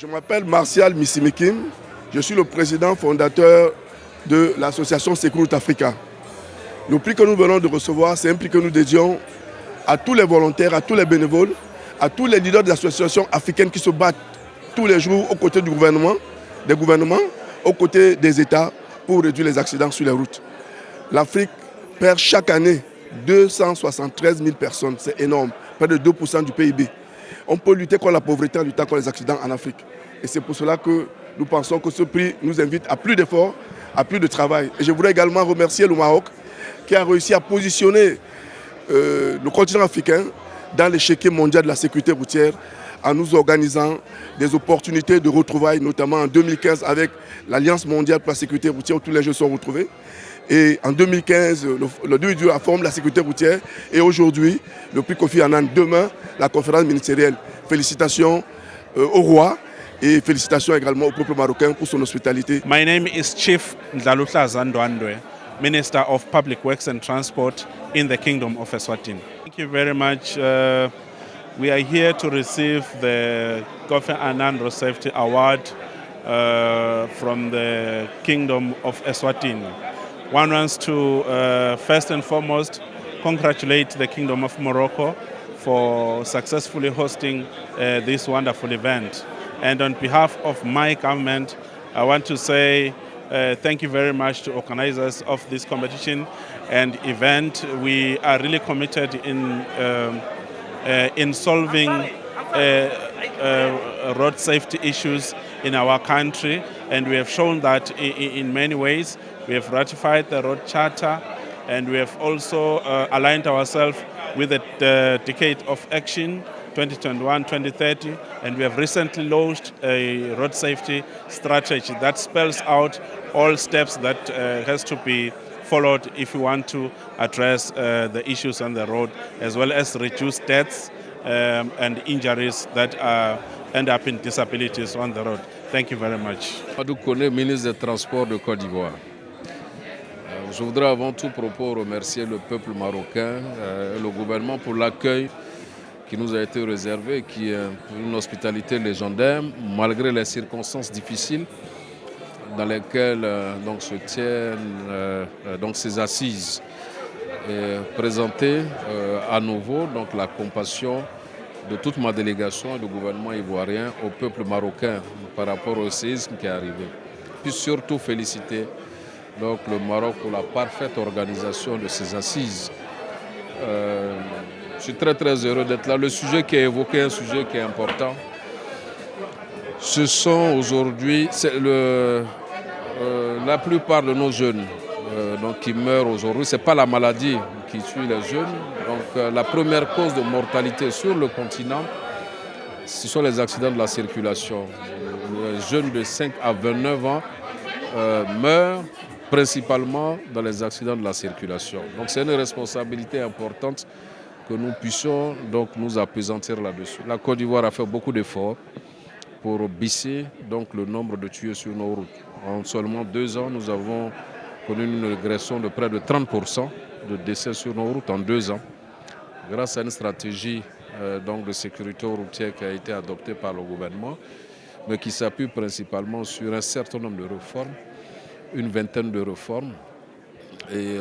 Je m'appelle Martial Missimikim, je suis le président fondateur de l'association Sécurité Africa. Le prix que nous venons de recevoir, c'est un prix que nous dédions à tous les volontaires, à tous les bénévoles, à tous les leaders des associations africaines qui se battent tous les jours aux côtés du gouvernement, des gouvernements, aux côtés des États pour réduire les accidents sur les routes. L'Afrique perd chaque année 273 000 personnes, c'est énorme, près de 2% du PIB. On peut lutter contre la pauvreté en luttant contre les accidents en Afrique. Et c'est pour cela que nous pensons que ce prix nous invite à plus d'efforts, à plus de travail. Et je voudrais également remercier le Maroc qui a réussi à positionner le continent africain dans l'échiquier mondial de la sécurité routière en nous organisant des opportunités de retrouvailles, notamment en 2015 avec l'Alliance mondiale pour la sécurité routière où tous les jeux sont retrouvés. Et en 2015, le WDO a formé la sécurité routière et aujourd'hui, le prix Kofi Annan, demain, la conférence ministérielle. Félicitations au roi et félicitations également au peuple marocain pour son hospitalité. My name is Chief Ndlalutla Zandwandwe, Minister of Public Works and Transport in the Kingdom of Eswatini. Thank you very much. We are here to receive the Kofi Annan Road Safety Award from the Kingdom of Eswatini. One wants to first and foremost congratulate the Kingdom of Morocco for successfully hosting this wonderful event. And on behalf of my government, I want to say thank you very much to organizers of this competition and event. We are really committed in solving road safety issues in our country, and we have shown that in many ways. We have ratified the Road Charter, and we have also aligned ourselves with the Decade of Action 2021-2030, and we have recently launched a road safety strategy that spells out all steps that has to be followed if we want to address the issues on the road, as well as reduce deaths and injuries that end up in disabilities on the road. Thank you very much. Amadou Kone, ministre des Transports de Côte d'Ivoire. Je voudrais avant tout propos remercier le peuple marocain et le gouvernement pour l'accueil qui nous a été réservé, qui est une hospitalité légendaire, malgré les circonstances difficiles dans lesquelles se tiennent ces assises. Et présenter à nouveau la compassion de toute ma délégation et du gouvernement ivoirien au peuple marocain par rapport au séisme qui est arrivé. Puis surtout féliciter le Maroc pour la parfaite organisation de ces assises. Je suis très très heureux d'être là. Le sujet qui est évoqué est un sujet qui est important. Ce sont aujourd'hui la plupart de nos jeunes qui meurent aujourd'hui. Ce n'est pas la maladie qui tue les jeunes. Donc la première cause de mortalité sur le continent, ce sont les accidents de la circulation. Les jeunes de 5 à 29 ans meurent principalement dans les accidents de la circulation. Donc c'est une responsabilité importante que nous puissions nous appesantir là-dessus. La Côte d'Ivoire a fait beaucoup d'efforts pour baisser le nombre de tués sur nos routes. En seulement 2 ans, nous avons connu une régression de près de 30% de décès sur nos routes en 2 ans, grâce à une stratégie de sécurité routière qui a été adoptée par le gouvernement, mais qui s'appuie principalement sur un certain nombre de réformes, une vingtaine de réformes, et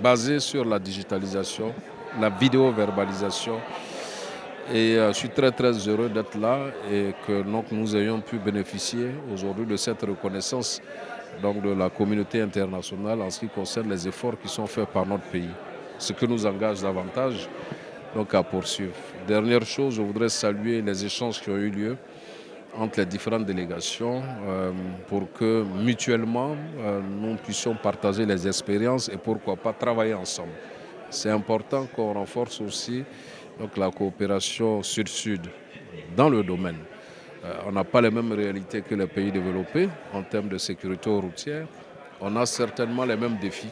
basées sur la digitalisation, la vidéo-verbalisation. Et je suis très très heureux d'être là et que nous ayons pu bénéficier aujourd'hui de cette reconnaissance de la communauté internationale en ce qui concerne les efforts qui sont faits par notre pays, ce qui nous engage davantage à poursuivre. Dernière chose, je voudrais saluer les échanges qui ont eu lieu entre les différentes délégations pour que mutuellement nous puissions partager les expériences et pourquoi pas travailler ensemble. C'est important qu'on renforce aussi la coopération sud-sud dans le domaine. On n'a pas les mêmes réalités que les pays développés en termes de sécurité routière. On a certainement les mêmes défis.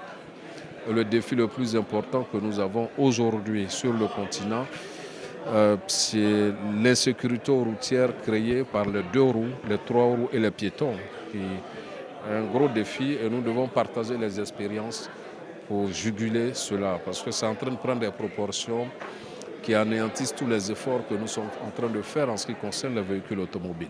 Le défi le plus important que nous avons aujourd'hui sur le continent, c'est l'insécurité routière créée par les 2 roues, les 3 roues et les piétons. C'est un gros défi et nous devons partager les expériences pour juguler cela parce que c'est en train de prendre des proportions qui anéantissent tous les efforts que nous sommes en train de faire en ce qui concerne les véhicules automobiles.